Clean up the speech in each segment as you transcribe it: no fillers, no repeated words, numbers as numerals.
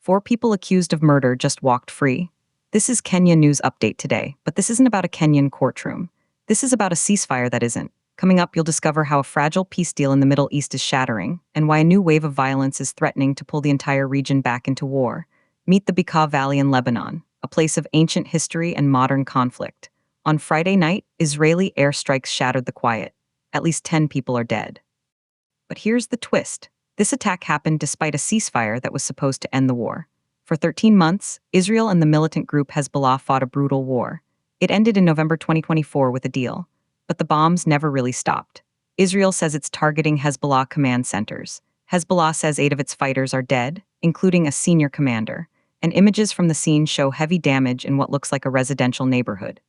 4 people accused of murder just walked free. This is Kenya News Update today, but this isn't about a Kenyan courtroom. This is about a ceasefire that isn't. Coming up, you'll discover how a fragile peace deal in the Middle East is shattering, and why a new wave of violence is threatening to pull the entire region back into war. Meet the Bekaa Valley in Lebanon, a place of ancient history and modern conflict. On Friday night, Israeli airstrikes shattered the quiet. At least 10 people are dead. But here's the twist. This attack happened despite a ceasefire that was supposed to end the war. For 13 months, Israel and the militant group Hezbollah fought a brutal war. It ended in November 2024 with a deal. But the bombs never really stopped. Israel says it's targeting Hezbollah command centers. Hezbollah says 8 of its fighters are dead, including a senior commander, and images from the scene show heavy damage in what looks like a residential neighborhood.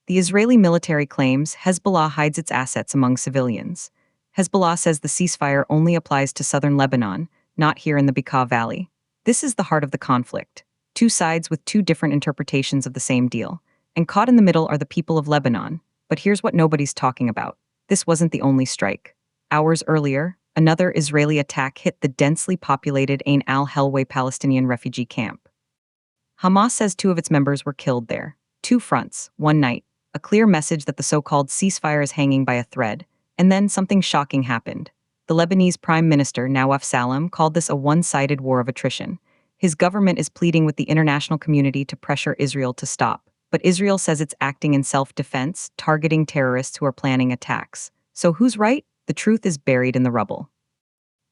The Israeli military claims Hezbollah hides its assets among civilians. Hezbollah says the ceasefire only applies to southern Lebanon, not here in the Bekaa Valley. This is the heart of the conflict. 2 sides with 2 different interpretations of the same deal. And caught in the middle are the people of Lebanon. But here's what nobody's talking about. This wasn't the only strike. Hours earlier, another Israeli attack hit the densely populated Ain al-Helwa Palestinian refugee camp. Hamas says 2 of its members were killed there. 2 fronts, one night. A clear message that the so-called ceasefire is hanging by a thread. And then something shocking happened. The Lebanese Prime Minister, Nawaf Salam, called this a one-sided war of attrition. His government is pleading with the international community to pressure Israel to stop. But Israel says it's acting in self-defense, targeting terrorists who are planning attacks. So who's right? The truth is buried in the rubble.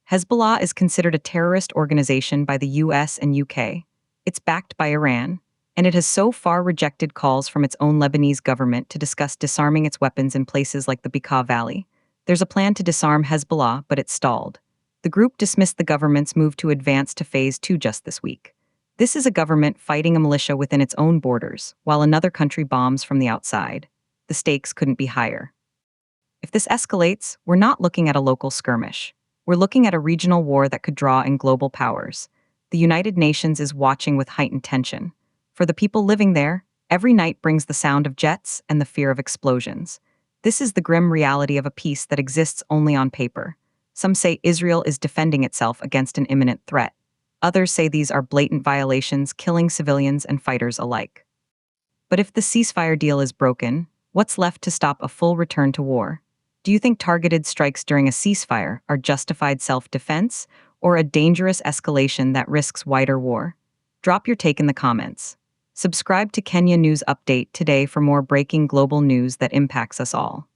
Hezbollah is considered a terrorist organization by the US and UK. It's backed by Iran, and it has so far rejected calls from its own Lebanese government to discuss disarming its weapons in places like the Bekaa Valley. There's a plan to disarm Hezbollah, but it stalled. The group dismissed the government's move to advance to Phase 2 just this week. This is a government fighting a militia within its own borders, while another country bombs from the outside. The stakes couldn't be higher. If this escalates, we're not looking at a local skirmish. We're looking at a regional war that could draw in global powers. The United Nations is watching with heightened tension. For the people living there, every night brings the sound of jets and the fear of explosions. This is the grim reality of a peace that exists only on paper. Some say Israel is defending itself against an imminent threat. Others say these are blatant violations, killing civilians and fighters alike. But if the ceasefire deal is broken, what's left to stop a full return to war? Do you think targeted strikes during a ceasefire are justified self-defense or a dangerous escalation that risks wider war? Drop your take in the comments. Subscribe to Kenya News Update today for more breaking global news that impacts us all.